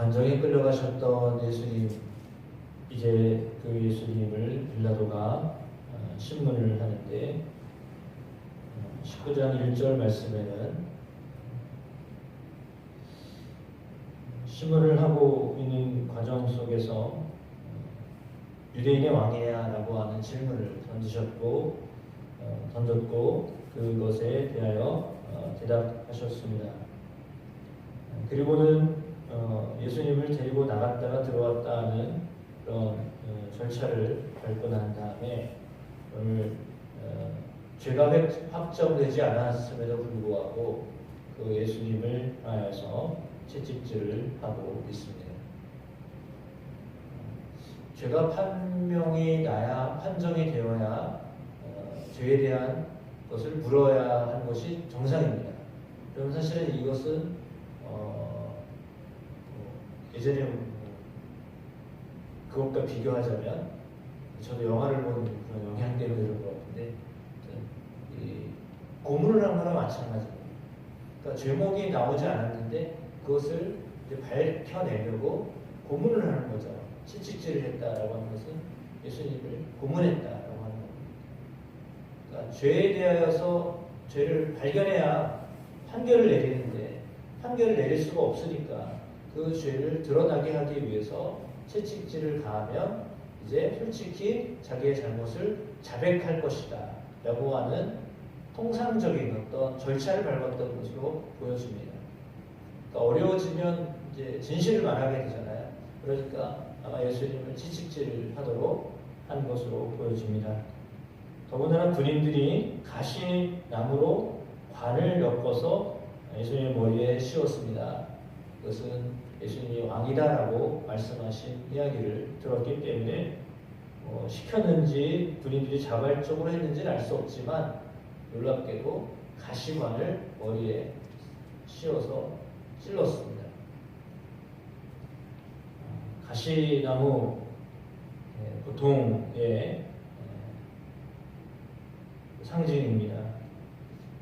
관정에 끌려가셨던 예수님, 이제 그 예수님을 빌라도가 신문을 하는데 19장 1절 말씀에는 신문을 하고 있는 과정 속에서 유대인의 왕이냐 라고 하는 질문을 던졌고 그것에 대하여 대답하셨습니다. 그리고는 예수님을 데리고 나갔다가 들어왔다 하는 그런 절차를 밟고 난 다음에 오늘 죄가 확정되지 않았음에도 불구하고 그 예수님을 하여서 채찍질을 하고 있습니다. 죄가 판정이 되어야 죄에 대한 것을 물어야 하는 것이 정상입니다. 그럼 사실은 이것은 예전에 그것과 비교하자면 저도 영화를 본 그런 영향대로 이런 것 같은데 고문을 한 거나 마찬가지입니다. 그러니까 죄목이 나오지 않았는데 그것을 이제 밝혀내려고 고문을 하는 거죠. 채찍질을 했다라고 하는 것은 예수님을 고문했다라고 하는 겁니다. 그러니까 죄에 대하여서 죄를 발견해야 판결을 내리는데 판결을 내릴 수가 없으니까 그 죄를 드러나게 하기 위해서 채찍질을 가하면 이제 솔직히 자기의 잘못을 자백할 것이다 라고 하는 통상적인 어떤 절차를 밟았던 것으로 보여집니다. 그러니까 어려워지면 이제 진실을 말하게 되잖아요. 그러니까 아마 예수님을 채찍질을 하도록 한 것으로 보여집니다. 더군다나 군인들이 가시나무로 관을 엮어서 예수님의 머리에 씌웠습니다. 그것은 예수님이 왕이다라고 말씀하신 이야기를 들었기 때문에 시켰는지 군인들이 자발적으로 했는지는 알 수 없지만 놀랍게도 가시관을 머리에 씌워서 찔렀습니다. 가시나무 고통의 상징입니다.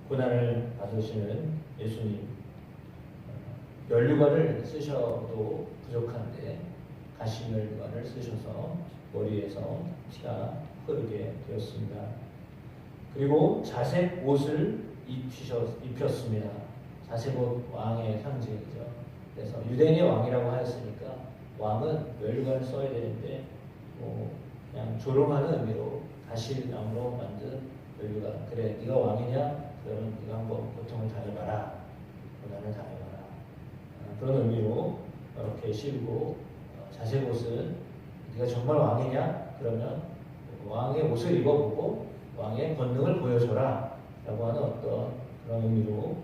고난을 받으시는 예수님. 면류관을 쓰셔도 부족한데 가시면류관을 쓰셔서 머리에서 피가 흐르게 되었습니다. 그리고 자색 옷을 입혔습니다. 자색 옷 왕의 상징이죠. 그래서 유대인의 왕이라고 하였으니까 왕은 면류관을 써야 되는데 그냥 조롱하는 의미로 가시나무로 만든 면류관. 그래, 네가 왕이냐? 그러면 네가 한번 고통을 당해봐라. 고난을 당해봐라. 그런 의미로 이렇게 씌우고 자색 옷은 네가 정말 왕이냐? 그러면 왕의 옷을 입어보고 왕의 권능을 보여줘라 라고 하는 어떤 그런 의미로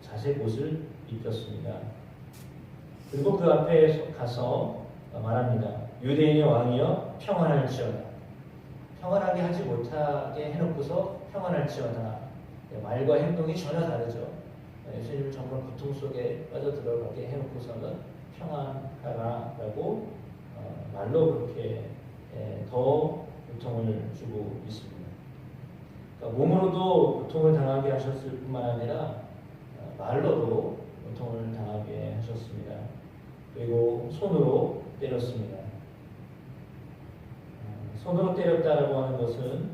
자색 옷을 입혔습니다. 그리고 그 앞에 가서 말합니다. 유대인의 왕이여 평안할지어다. 평안하게 하지 못하게 해놓고서 평안할지어다. 말과 행동이 전혀 다르죠. 예수님을 정말 고통 속에 빠져들어가게 해놓고서는 평안하라라고 말로 그렇게 더 고통을 주고 있습니다. 그러니까 몸으로도 고통을 당하게 하셨을 뿐만 아니라 말로도 고통을 당하게 하셨습니다. 그리고 손으로 때렸습니다. 손으로 때렸다라고 하는 것은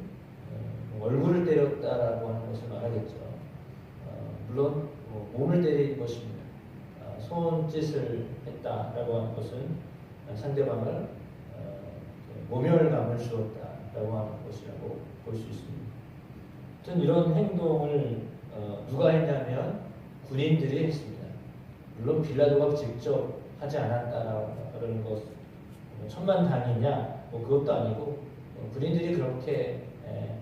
얼굴을 때렸다라고 하는 것을 말하겠죠. 물론 몸을 때린 것입니다. 손짓을 했다라고 하는 것은 상대방을 모멸감을 주었다라고 하는 것이라고 볼 수 있습니다. 전 이런 행동을 누가 했냐면 군인들이 했습니다. 물론 빌라도가 직접 하지 않았다라는 것 천만다행이냐 그것도 아니고 군인들이 그렇게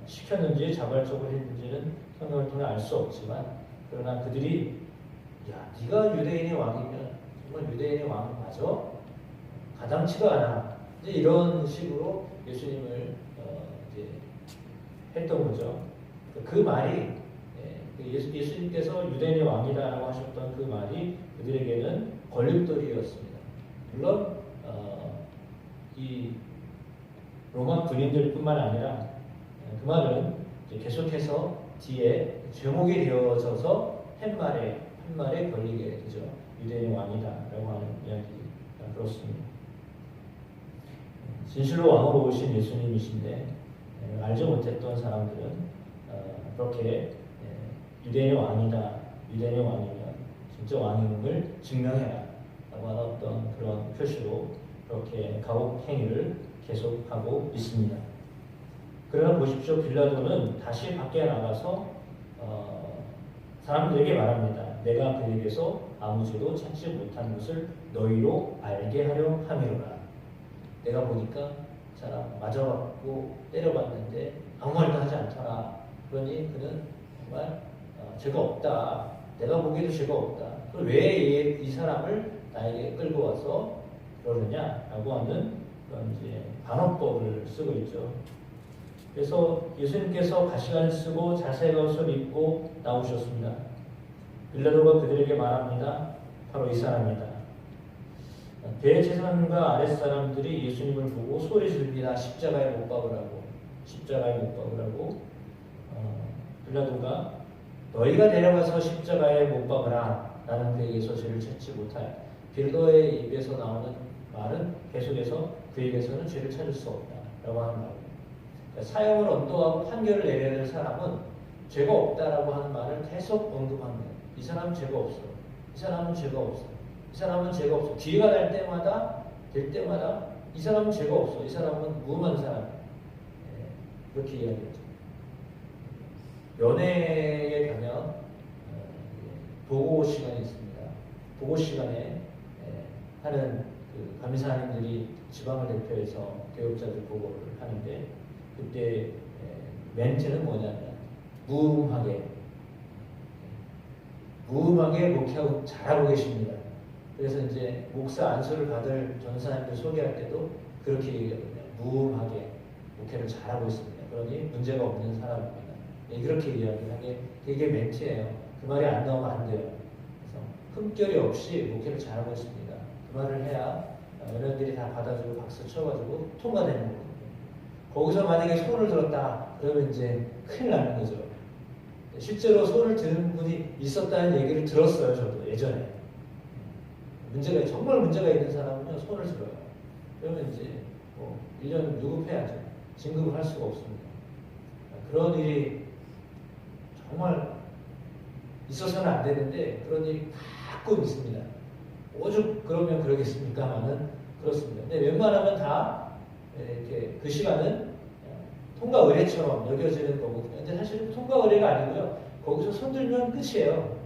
시켰는지 자발적으로 했는지는 성경을 통해 알 수 없지만 그러나 그들이 야 네가 유대인의 왕이면 정말 유대인의 왕 맞아? 가당치가 않아. 이제 이런 식으로 예수님을 이제 했던 거죠. 그 말이 예수님께서 유대인의 왕이다라고 하셨던 그 말이 그들에게는 걸림돌이었습니다. 물론 이 로마 군인들뿐만 아니라 그 말은 계속해서 뒤에 제목이 되어져서 한 말에 걸리게 되죠. 유대인의 왕이다라고 하는 이야기 그렇습니다. 진실로 왕으로 오신 예수님이신데 알지 못했던 사람들은 그렇게 유대인의 왕이다, 유대인의 왕이면 진짜 왕임을 증명해라 라고 하는 어떤 그런 표시로 그렇게 가혹 행위를 계속하고 있습니다. 그러나 보십시오. 빌라도는 다시 밖에 나가서 사람들에게 말합니다. 내가 그에게서 아무 죄도 찾지 못한 것을 너희로 알게 하려 함이로라. 내가 보니까 사람 맞아봤고 때려봤는데 아무 말도 하지 않더라. 그러니 그는 정말 죄가 없다. 내가 보기에도 죄가 없다. 그럼 왜 이 사람을 나에게 끌고 와서 그러느냐라고 하는 그런 이제 반어법을 쓰고 있죠. 그래서 예수님께서 가시관을 쓰고 자색 옷을 입고 나오셨습니다. 빌라도가 그들에게 말합니다. 바로 이 사람이다. 대제사장과 아랫사람들이 예수님을 보고 소리 지릅니다. 십자가에 못 박으라고. 십자가에 못 박으라고. 빌라도가 너희가 데려가서 십자가에 못 박으라. 나는 그에게서 죄를 찾지 못할. 빌라도의 입에서 나오는 말은 계속해서 그에게서는 죄를 찾을 수 없다. 라고 하는 말입니다. 사형을 언도하고 판결을 내려야 될 사람은 죄가 없다라고 하는 말을 계속 언급합니다. 이 사람은 죄가 없어. 이 사람은 죄가 없어. 이 사람은 죄가 없어. 기회가 될 때마다 이 사람은 죄가 없어. 이 사람은 무험한 사람. 그렇게 이야기했죠. 연회에 가면 보고 시간이 있습니다. 보고 시간에 하는 그 감사님들이 지방을 대표해서 교육자들 보고를 하는데 그때 멘트는 뭐냐면 무음하게 목회하고 잘하고 계십니다. 그래서 이제 목사 안수를 받을 전사님들 소개할 때도 그렇게 얘기하거든요. 무음하게 목회를 잘하고 있습니다. 그러니 문제가 없는 사람입니다. 그렇게 이야기하는 게 되게 멘트예요. 그 말이 안 나오면 안 돼요. 그래서 흠결이 없이 목회를 잘하고 있습니다. 그 말을 해야 어른들이 다 받아주고 박수 쳐가지고 통과되는 거거든요. 거기서 만약에 손을 들었다 그러면 이제 큰일 나는 거죠. 실제로 손을 드는 분이 있었다는 얘기를 들었어요. 저도 예전에. 정말 문제가 있는 사람은요 손을 들어요. 그러면 이제 1년 유급해야죠. 진급을 할 수가 없습니다. 그런 일이 정말 있어서는 안 되는데 그런 일이 가끔 있습니다. 오죽 그러면 그러겠습니까만은 그렇습니다. 근데 웬만하면 다 이렇게 그 시간은 통과 의례처럼 여겨지는 거거든요. 근데 사실은 통과 의례가 아니고요. 거기서 손들면 끝이에요.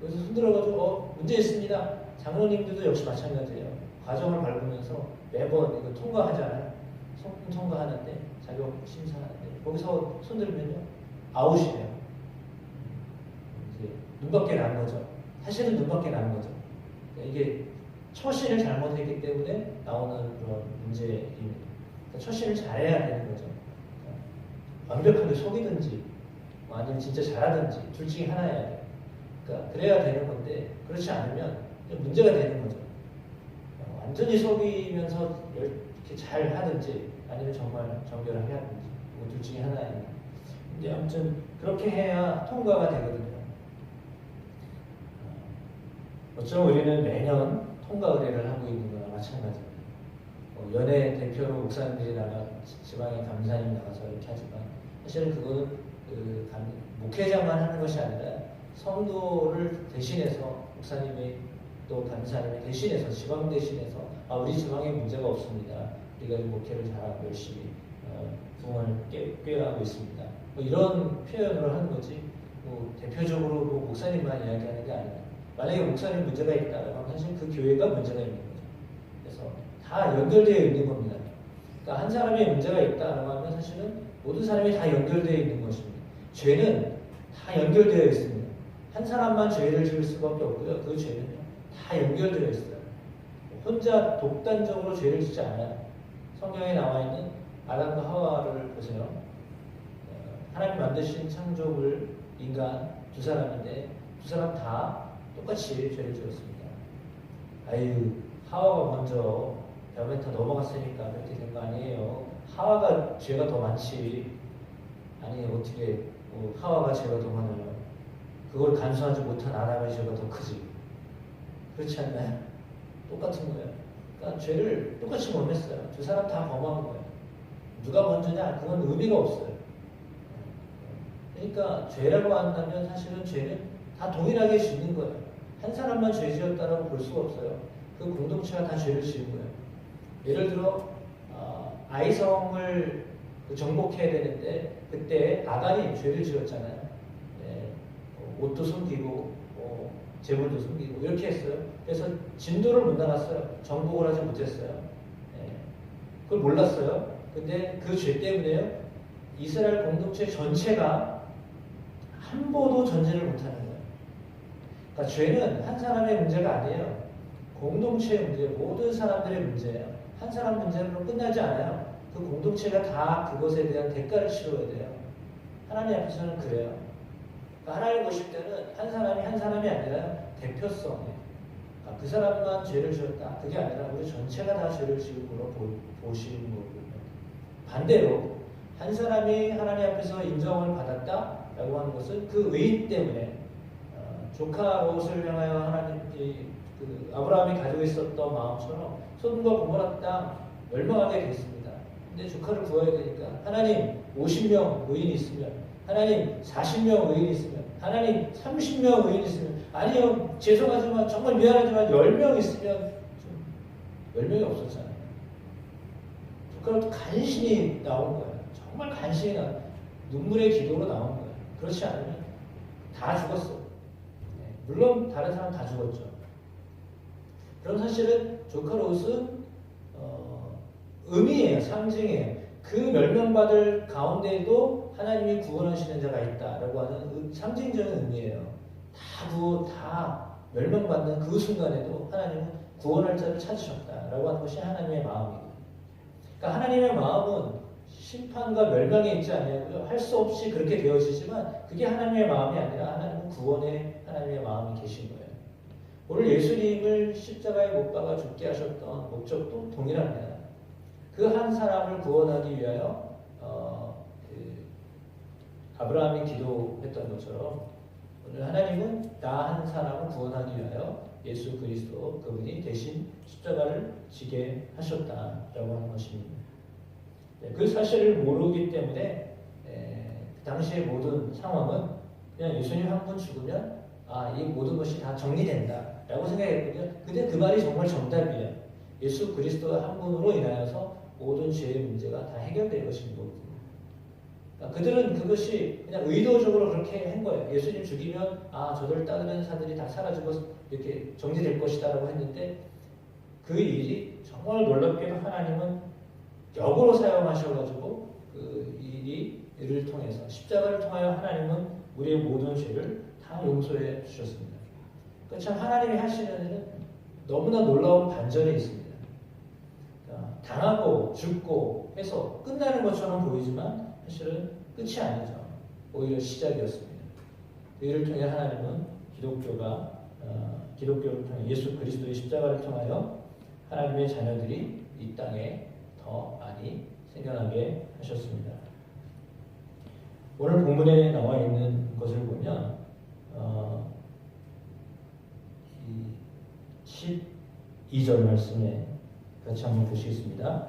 여기서 손들어가지고 문제 있습니다. 장로님들도 역시 마찬가지예요. 과정을 밟으면서 매번 이거 통과하잖아요. 성품 통과하는데 자격 심사하는데 거기서 손들면요 아웃이에요. 이제 눈밖에 나는 거죠. 사실은 눈밖에 나는 거죠. 그러니까 이게 처신을 잘못했기 때문에 나오는 그런 문제입니다. 그러니까 처신을 잘해야 되는 거죠. 그러니까 완벽하게 속이든지 아니면 진짜 잘하든지 둘 중에 하나여야 돼요. 그러니까 그래야 되는 건데 그렇지 않으면 문제가 되는 거죠. 완전히 속이면서 이렇게 잘 하든지 아니면 정말 정결하게 하든지 둘 중에 하나입니다. 근데 아무튼 그렇게 해야 통과가 되거든요. 어쩌면 우리는 매년 통과 의례를 하고 있는 거나 마찬가지입니다. 연예 대표로 목사님들이 지방에 감사님이 나가서 이렇게 하지만 사실은 그거는 목회자만 하는 것이 아니라 성도를 대신해서 목사님이 또 감사님이 대신해서 지방 대신해서 우리 지방에 문제가 없습니다. 우리가 목회를 잘하고 열심히 부흥을 꾀하고 있습니다. 이런 표현을 하는 거지 대표적으로 목사님만 이야기하는 게 아니라 만약에 목사님 문제가 있다면 사실 그 교회가 문제가 있는 거죠. 그래서 다 연결되어 있는 겁니다. 그러니까 한 사람의 문제가 있다라고 하면 사실은 모든 사람이 다 연결되어 있는 것입니다. 죄는 다 연결되어 있습니다. 한 사람만 죄를 지을 수밖에 없고요. 그 죄는요 다 연결되어 있어요. 혼자 독단적으로 죄를 짓지 않아요. 성경에 나와 있는 아담과 하와를 보세요. 하나님 만드신 창조물 인간 두 사람인데 두 사람 다 똑같이 죄를 지었습니다. 하와가 먼저 벽에 다 넘어갔으니까 그렇게 된 거 아니에요. 하와가 죄가 더 많지. 아니 어떻게 하와가 죄가 더 많아요. 그걸 간수하지 못한 아담의 죄가 더 크지. 그렇지 않나요? 똑같은 거예요. 그러니까 죄를 똑같이 못 냈어요. 두 사람 다 범한 거예요. 누가 먼저냐? 그건 의미가 없어요. 그러니까 죄라고 한다면 사실은 죄는 다 동일하게 짓는 거예요. 한 사람만 죄 지었다라고 볼 수가 없어요. 그 공동체가 다 죄를 지은 거예요. 예를 들어 아이성을 정복해야 되는데 그때 아간이 죄를 지었잖아요. 네, 옷도 숨기고 재물도 숨기고 이렇게 했어요. 그래서 진도를 못 나갔어요. 정복을 하지 못했어요. 네, 그걸 몰랐어요. 근데 그 죄 때문에요. 이스라엘 공동체 전체가 한 번도 전진을 못하는 거예요. 그러니까 죄는 한 사람의 문제가 아니에요. 공동체의 문제, 모든 사람들의 문제예요. 한 사람 문제로 끝나지 않아요. 그 공동체가 다 그것에 대한 대가를 치러야 돼요. 하나님 앞에서는 그래요. 그러니까 하나님 보실 때는 한 사람이 아니라 대표성이에요. 그러니까 그 사람만 죄를 지었다. 그게 아니라 우리 전체가 다 죄를 지은 걸로 보시는 거거든요. 반대로 한 사람이 하나님 앞에서 인정을 받았다라고 하는 것은 그 의인 때문에 조카 롯을 향하여 하나님이 아브라함이 가지고 있었던 마음처럼 소돔과 고모라 땅 멸망하게 됐습니다. 근데 조카를 구해야 되니까 하나님 50명 의인이 있으면 하나님 40명 의인이 있으면 하나님 30명 의인이 있으면 아니요 죄송하지만 정말 미안하지만 10명 있으면 10명이 없었잖아요. 조카를 간신히 나온 거예요. 정말 간신히 눈물의 기도로 나온 거예요. 그렇지 않으면 다 죽었어요. 물론 다른 사람 다 죽었죠. 그럼 사실은 조카 롯은 의미예요. 상징이에요. 그 멸망받을 가운데에도 하나님이 구원하시는 자가 있다라고 하는 상징적인 의미예요. 다 멸망받는 그 순간에도 하나님은 구원할 자를 찾으셨다라고 하는 것이 하나님의 마음이에요. 그러니까 하나님의 마음은 심판과 멸망에 있지 아니하고요. 할 수 없이 그렇게 되어지지만 그게 하나님의 마음이 아니라 하나님은 구원에 하나님의 마음이 계신 거예요. 오늘 예수님을 십자가에 못 박아 죽게 하셨던 목적도 동일합니다. 그 한 사람을 구원하기 위하여 아브라함이 기도했던 것처럼 오늘 하나님은 나 한 사람을 구원하기 위하여 예수 그리스도 그분이 대신 십자가를 지게 하셨다라고 하는 것입니다. 그 사실을 모르기 때문에 그 당시의 모든 상황은 그냥 예수님 한 분 죽으면 이 모든 것이 다 정리된다라고 생각했거든요. 근데 그 말이 정말 정답이에요. 예수 그리스도 한 분으로 인하여서 모든 죄의 문제가 다 해결될 것인 거거든요. 그러니까 그들은 그것이 그냥 의도적으로 그렇게 한 거예요. 예수님 죽이면 저들 따르는 사들이 다 사라지고 이렇게 정리될 것이다라고 했는데 그 일이 정말 놀랍게도 하나님은 역으로 사용하셔가지고 그 일을 통해서 십자가를 통하여 하나님은 우리의 모든 죄를 다 용서해 주셨습니다. 그러니까 참 하나님이 하시는 일은 너무나 놀라운 반전이 있습니다. 그러니까 당하고 죽고 해서 끝나는 것처럼 보이지만 사실은 끝이 아니죠. 오히려 시작이었습니다. 그 일을 통해 하나님은 기독교를 통해 예수 그리스도의 십자가를 통하여 하나님의 자녀들이 이 땅에 더 많이 생겨나게 하셨습니다. 오늘 본문에 나와 있는 것을 보면 12절 말씀에 같이 한번 보시겠습니다.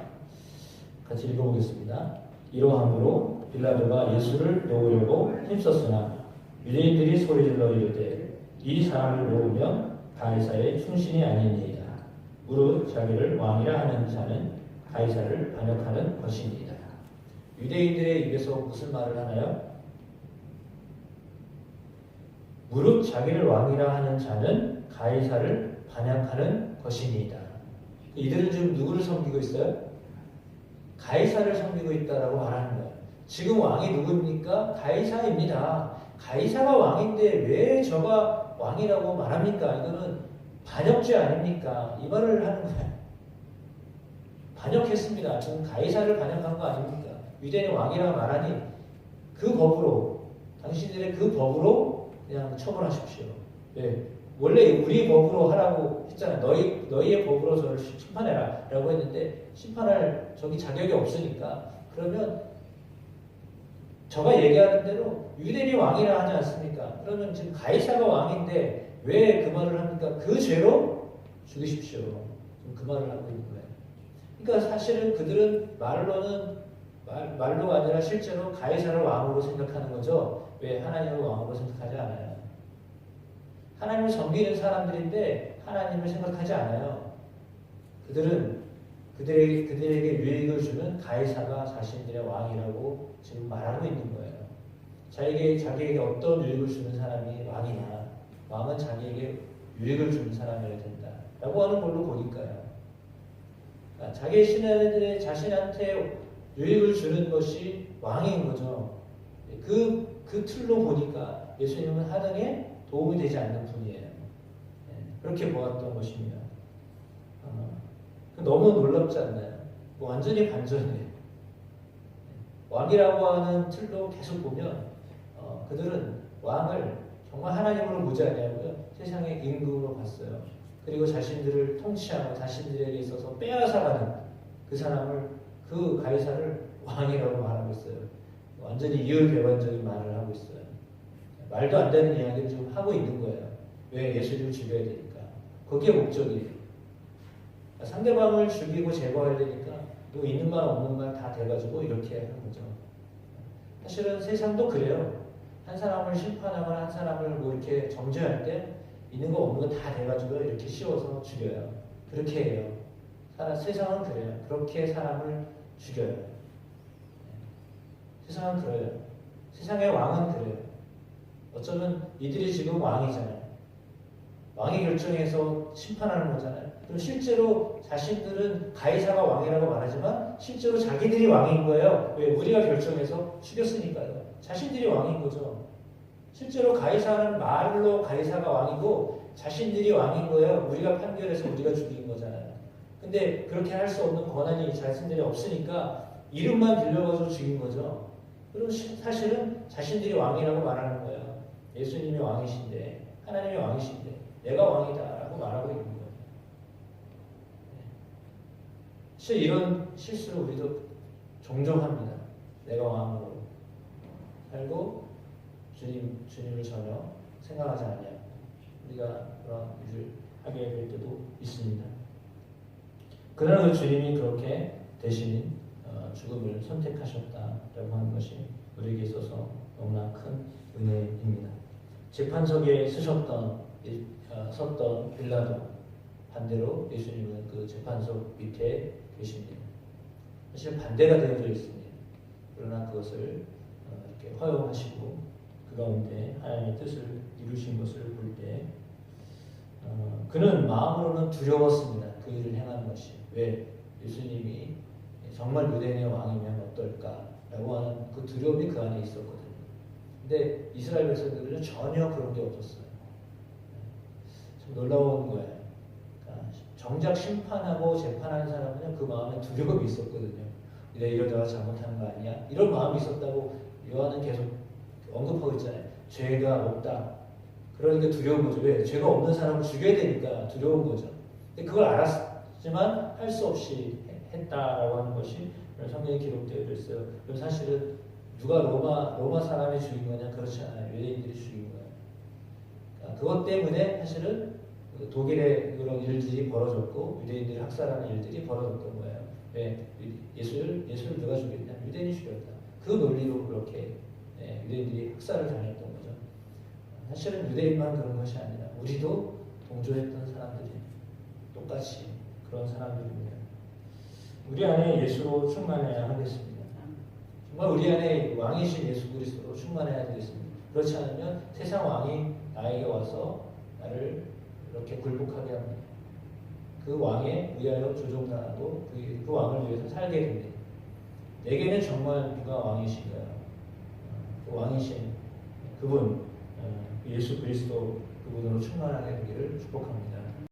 같이 읽어보겠습니다. 이러함으로 빌라도가 예수를 놓으려고 힘썼으나 유대인들이 소리질러 이르되 이 사람을 놓으면 가이사의 충신이 아니니이다. 무릇 자기를 왕이라 하는 자는 가이사를 반역하는 것입니다. 유대인들의 입에서 무슨 말을 하나요? 무릇 자기를 왕이라 하는 자는 가이사를 반역하는 것입니다. 이들은 지금 누구를 섬기고 있어요? 가이사를 섬기고 있다라고 말하는 거예요. 지금 왕이 누구입니까? 가이사입니다. 가이사가 왕인데 왜 저가 왕이라고 말합니까? 이거는 반역죄 아닙니까? 이 말을 하는 거예요. 반역했습니다. 지금 가이사를 반역한 거 아닙니까? 유대인의 왕이라고 말하니 그 법으로 당신들의 그 법으로 그냥 처벌하십시오. 네. 원래 우리 법으로 하라고 했잖아요. 너희의 법으로 저를 심판해라 라고 했는데 심판할 자격이 없으니까 그러면 저가 얘기하는 대로 유대인이 왕이라 하지 않습니까? 그러면 지금 가이사가 왕인데 왜 그 말을 합니까? 그 죄로 죽이십시오. 그 말을 하고 있는 거예요. 그러니까 사실은 그들은 말로가 아니라 실제로 가이사를 왕으로 생각하는 거죠. 왜 하나님을 왕으로 생각하지 않아요? 하나님을 섬기는 사람들인데 하나님을 생각하지 않아요. 그들은 그들에게 유익을 주는 가이사가 자신들의 왕이라고 지금 말하고 있는 거예요. 자기에게 어떤 유익을 주는 사람이 왕이냐? 왕은 자기에게 유익을 주는 사람이어야 된다라고 하는 걸로 보니까요. 그러니까 자기 신하들의 자신한테 유익을 주는 것이 왕인 거죠. 그 틀로 보니까 예수님은 하등에 도움이 되지 않는 분이에요. 그렇게 보았던 것입니다. 너무 놀랍지 않나요? 완전히 반전이에요. 왕이라고 하는 틀로 계속 보면 그들은 왕을 정말 하나님으로 보지 않냐고요. 세상의 임금으로 봤어요. 그리고 자신들을 통치하고 자신들에게 있어서 빼앗아가는 그 사람을, 그 가이사를 왕이라고 말하고 있어요. 완전히 이율배반적인 말을 하고 있어요. 말도 안 되는 이야기를 지금 하고 있는 거예요. 왜 예수님을 죽여야 되니까. 그게 목적이에요. 상대방을 죽이고 제거하려니까 뭐 있는 말 없는 말 다 돼가지고 이렇게 하는 거죠. 사실은 세상도 그래요. 한 사람을 심판하거나 한 사람을 뭐 이렇게 정죄할 때 있는 거 없는 거 다 돼가지고 이렇게 씌워서 죽여요. 그렇게 해요. 세상은 그래요. 그렇게 사람을 죽여요. 세상은 그래요. 세상의 왕은 그래요. 어쩌면 이들이 지금 왕이잖아요. 왕이 결정해서 심판하는 거잖아요. 그럼 실제로 자신들은 가이사가 왕이라고 말하지만 실제로 자기들이 왕인 거예요. 왜? 우리가 결정해서 죽였으니까요. 자신들이 왕인 거죠. 실제로 가이사는 말로 가이사가 왕이고 자신들이 왕인 거예요. 우리가 판결해서 우리가 죽인 거잖아요. 근데 그렇게 할 수 없는 권한이 자신들이 없으니까 이름만 빌려가지고 죽인 거죠. 그럼 사실은 자신들이 왕이라고 말하는 거예요. 예수님이 왕이신데, 하나님이 왕이신데 내가 왕이다라고 말하고 있는 거예요. 사실 이런 실수를 우리도 종종 합니다. 내가 왕으로 살고 주님을 전혀 생각하지 않냐. 우리가 그런 일을 하게 될 때도 있습니다. 그러나 그 주님이 그렇게 대신 죽음을 선택하셨다라고 하는 것이 우리에게 있어서 너무나 큰 은혜입니다. 재판석에 섰던 빌라도 반대로 예수님은 그 재판석 밑에 계십니다. 사실 반대가 되어져 있습니다. 그러나 그것을 이렇게 허용하시고 그 가운데 하나님의 뜻을 이루신 것을 볼 때 그는 마음으로는 두려웠습니다. 그 일을 행하는 것이. 왜? 예수님이 정말 유대인의 왕이면 어떨까라고 하는 그 두려움이 그 안에 있었거든요. 근데 이스라엘 백성들은 전혀 그런 게 없었어요. 참 놀라운 거예요. 그러니까 정작 심판하고 재판하는 사람은 그 마음에 두려움이 있었거든요. 내가 이러다가 잘못하는 거 아니야? 이런 마음이 있었다고 요한은 계속 언급하고 있잖아요. 죄가 없다. 그러니까 두려운 거죠. 왜? 죄가 없는 사람을 죽여야 되니까 두려운 거죠. 근데 그걸 알았지만 할 수 없이 했다라고 하는 것이 성경에 기록되어 있어요. 그럼 사실은 누가 로마 사람이 죽인 거냐? 그렇지 않아요. 유대인들이 죽인 거예요. 그러니까 그것 때문에 사실은 독일에 그런 일들이 벌어졌고 유대인들이 학살하는 일들이 벌어졌던 거예요. 왜? 예수를 누가 죽였냐? 유대인이 죽였다. 그 논리로 그렇게 유대인들이 학살을 당했던 거죠. 사실은 유대인만 그런 것이 아니라 우리도 동조했던 사람들이 똑같이 그런 사람들입니다. 우리 안에 예수로 충만해야 하겠습니다. 정말 우리 안에 왕이신 예수 그리스도로 충만해야 되겠습니다. 그렇지 않으면 세상 왕이 나에게 와서 나를 이렇게 굴복하게 합니다. 그 왕에 위하여 조종당하고 그 왕을 위해서 살게 됩니다. 내게는 정말 누가 왕이신가요? 그 왕이신 그분 예수 그리스도 그분으로 충만하게 되기를 축복합니다.